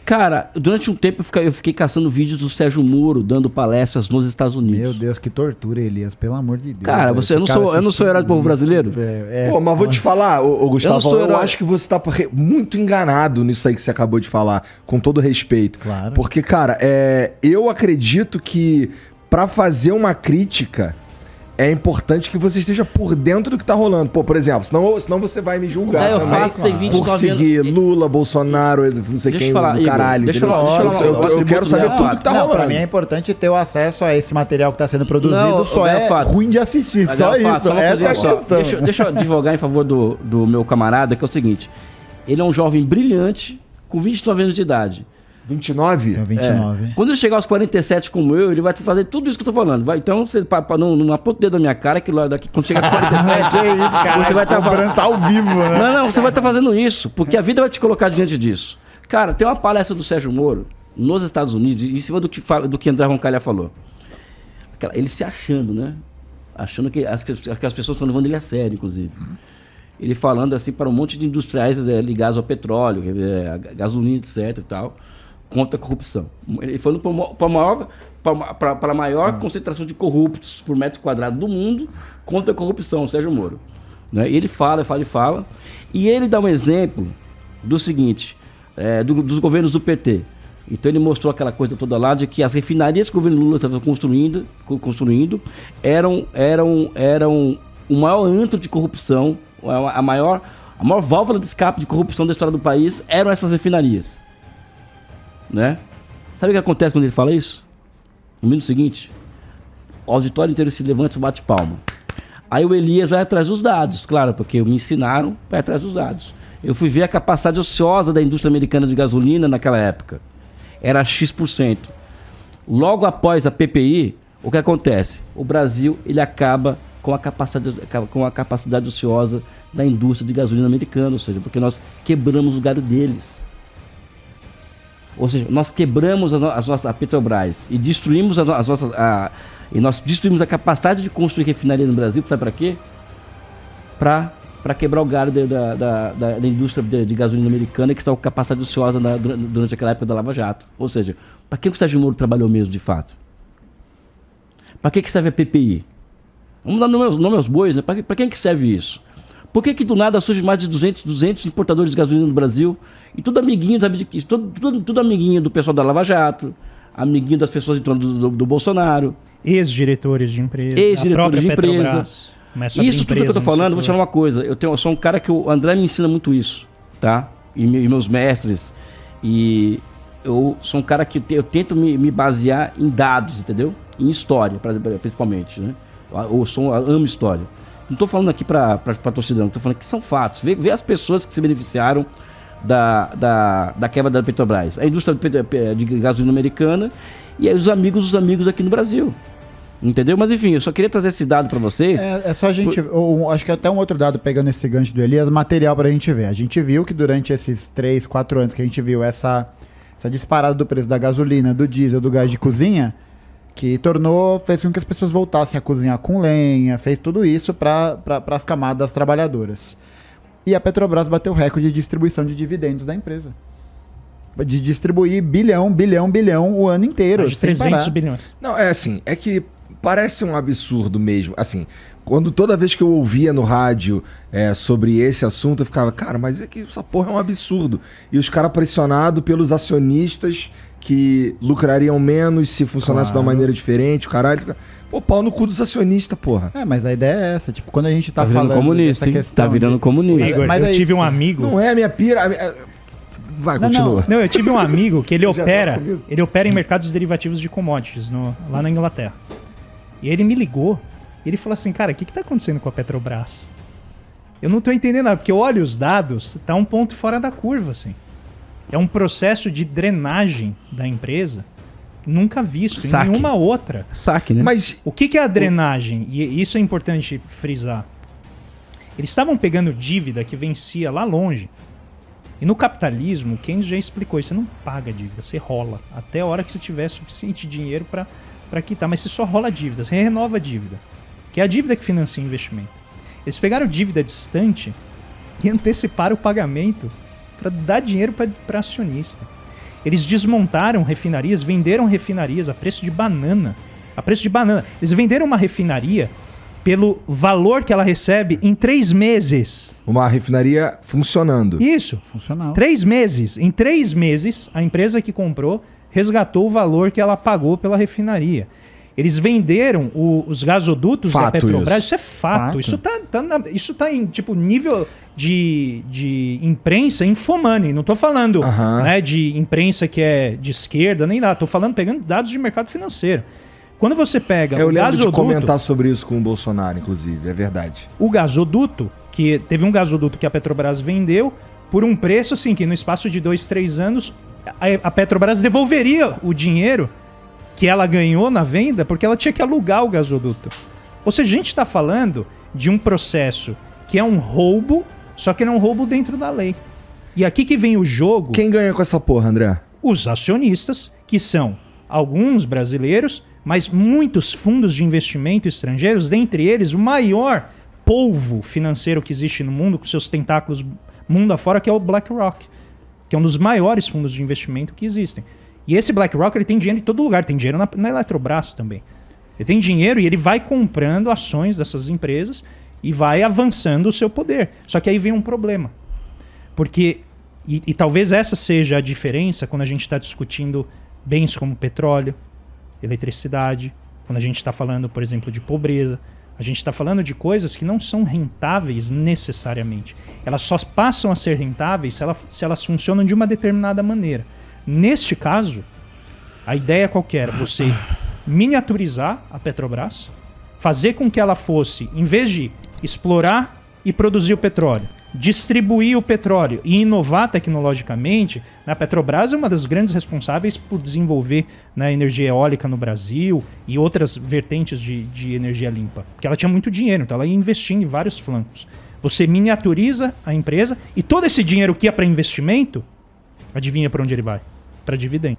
Cara, durante um tempo eu fiquei caçando vídeos do Sérgio Moro dando palestras nos Estados Unidos. Meu Deus, que tortura, Elias, pelo amor de Deus. Cara, eu não sou herói do povo brasileiro? Pô, mas vou te falar, Gustavo, eu acho que você tá muito enganado nisso aí que você acabou de falar, com todo respeito. Claro. Porque, cara, eu acredito que pra fazer uma crítica, é importante que você esteja por dentro do que tá rolando. Pô, por exemplo, senão você vai me julgar também por seguir Lula, Bolsonaro, não sei quem, do caralho. Deixa eu falar, eu quero saber tudo que tá rolando. Pra mim é importante ter o acesso a esse material que tá sendo produzido, ruim de assistir, só isso. Essa é a questão. Deixa eu advogar em favor do meu camarada, que é o seguinte, ele é um jovem brilhante, com 29 anos de idade. 29? Então, 29. Quando ele chegar aos 47 como eu, ele vai fazer tudo isso que eu tô falando. Então, você não aponta o dedo na minha cara, que lá daqui, quando chegar a 47, que isso, cara, você vai estar falando ao vivo, né? Não, você vai estar fazendo isso, porque a vida vai te colocar diante disso. Cara, tem uma palestra do Sérgio Moro nos Estados Unidos, em cima do que André Roncalha falou. Ele se achando, né? Achando que as pessoas estão levando ele a sério, inclusive. Ele falando assim para um monte de industriais ligados ao petróleo, gasolina, etc e tal, contra a corrupção. Ele falando para a maior concentração de corruptos por metro quadrado do mundo contra a corrupção, o Sérgio Moro. Né? E ele fala. E ele dá um exemplo do seguinte, dos governos do PT. Então ele mostrou aquela coisa toda lá de que as refinarias que o governo Lula estava construindo eram o maior antro de corrupção, a maior válvula de escape de corrupção da história do país eram essas refinarias. Né? Sabe o que acontece quando ele fala isso? No minuto seguinte, o auditório inteiro se levanta e bate palma. Aí o Elias vai atrás dos dados, claro, porque me ensinaram para ir atrás dos dados. Eu fui ver a capacidade ociosa da indústria americana de gasolina naquela época. Era X%. Logo após a PPI, o que acontece? O Brasil ele acaba com a capacidade ociosa da indústria de gasolina americana, ou seja, porque nós quebramos o galho deles. Ou seja, nós quebramos a Petrobras e destruímos nós destruímos a capacidade de construir refinaria no Brasil, sabe para quê? Para quebrar o galho da indústria de gasolina americana, que está com capacidade ociosa durante aquela época da Lava Jato. Ou seja, para que o Sérgio Moro trabalhou mesmo, de fato? Para que serve a PPI? Vamos dar nome aos bois, né? Para quem que serve isso? Por que do nada surge mais de 200 importadores de gasolina no Brasil? E tudo amiguinho, sabe, tudo amiguinho do pessoal da Lava Jato, amiguinho das pessoas em torno do Bolsonaro. Ex-diretores de empresa. Ex-diretores de empresa. Isso tudo que eu tô falando, vou te falar uma coisa. Eu sou um cara que o André me ensina muito isso, tá? E meus mestres. E eu sou um cara que eu tento me basear em dados, entendeu? Em história, principalmente, né? Eu amo história. Não estou falando aqui para torcida, não. Estou falando que são fatos. Vê as pessoas que se beneficiaram da quebra da Petrobras. A indústria de gasolina americana e aí os amigos aqui no Brasil. Entendeu? Mas enfim, eu só queria trazer esse dado para vocês. É só a gente... acho que até um outro dado, pegando esse gancho do Elias, material pra gente ver. A gente viu que durante esses 3, 4 anos que a gente viu essa disparada do preço da gasolina, do diesel, do gás de cozinha, que fez com que as pessoas voltassem a cozinhar com lenha, fez tudo isso para as camadas trabalhadoras. E a Petrobras bateu o recorde de distribuição de dividendos da empresa. De distribuir bilhão o ano inteiro. Mais de 300 bilhões. Não, é que parece um absurdo mesmo. Assim, toda vez que eu ouvia no rádio sobre esse assunto, eu ficava, cara, mas é que essa porra é um absurdo. E os caras pressionados pelos acionistas que lucrariam menos se funcionasse de uma maneira diferente, o caralho. Pô, pau no cu dos acionistas, porra. Mas a ideia é essa, tipo, quando a gente tá falando comunista, dessa questão... Tá virando comunista. Igor, eu tive um amigo... Não é a minha pira... Vai, continua. Não, eu tive um amigo que ele opera em mercados derivativos de commodities lá na Inglaterra. E ele me ligou e ele falou assim, cara, o que tá acontecendo com a Petrobras? Eu não tô entendendo nada, porque eu olho os dados, tá um ponto fora da curva, assim. É um processo de drenagem da empresa nunca visto em nenhuma outra. Saque, né? Mas o que é a drenagem? E isso é importante frisar. Eles estavam pegando dívida que vencia lá longe. E no capitalismo, Keynes já explicou isso, você não paga dívida, você rola. Até a hora que você tiver suficiente dinheiro para quitar. Mas você só rola dívida, você renova a dívida. Que é a dívida que financia o investimento. Eles pegaram dívida distante e anteciparam o pagamento para dar dinheiro para acionista. Eles desmontaram refinarias, venderam refinarias a preço de banana. A preço de banana. Eles venderam uma refinaria pelo valor que ela recebe em 3 meses. Uma refinaria funcionando. Isso. Funcional. 3 meses. Em 3 meses, a empresa que comprou resgatou o valor que ela pagou pela refinaria. Eles venderam os gasodutos da Petrobras. Isso é fato. Isso tá em tipo nível de imprensa infomani. Não tô falando né, de imprensa que é de esquerda, nem nada. Tô falando pegando dados de mercado financeiro. Quando você pega Eu o lembro gasoduto... de comentar sobre isso com o Bolsonaro, inclusive. É verdade. O gasoduto, que teve um gasoduto que a Petrobras vendeu por um preço assim, que no espaço de 2, 3 anos a Petrobras devolveria o dinheiro que ela ganhou na venda porque ela tinha que alugar o gasoduto. Ou seja, a gente está falando de um processo que é um roubo, só que não é um roubo dentro da lei. E aqui que vem o jogo... Quem ganha com essa porra, André? Os acionistas, que são alguns brasileiros, mas muitos fundos de investimento estrangeiros, dentre eles o maior polvo financeiro que existe no mundo, com seus tentáculos mundo afora, que é o BlackRock, que é um dos maiores fundos de investimento que existem. E esse BlackRock, ele tem dinheiro em todo lugar, tem dinheiro na Eletrobras também. Ele tem dinheiro e ele vai comprando ações dessas empresas e vai avançando o seu poder. Só que aí vem um problema. Porque, e talvez essa seja a diferença quando a gente está discutindo bens como petróleo, eletricidade, quando a gente está falando, por exemplo, de pobreza. A gente está falando de coisas que não são rentáveis necessariamente. Elas só passam a ser rentáveis se elas funcionam de uma determinada maneira. Neste caso, a ideia qual que era? Você miniaturizar a Petrobras, fazer com que ela fosse, em vez de explorar e produzir o petróleo, distribuir o petróleo e inovar tecnologicamente, a Petrobras é uma das grandes responsáveis por desenvolver, né, energia eólica no Brasil e outras vertentes de energia limpa. Porque ela tinha muito dinheiro, então ela ia investindo em vários flancos. Você miniaturiza a empresa e todo esse dinheiro que ia para investimento, adivinha para onde ele vai? Para dividendo.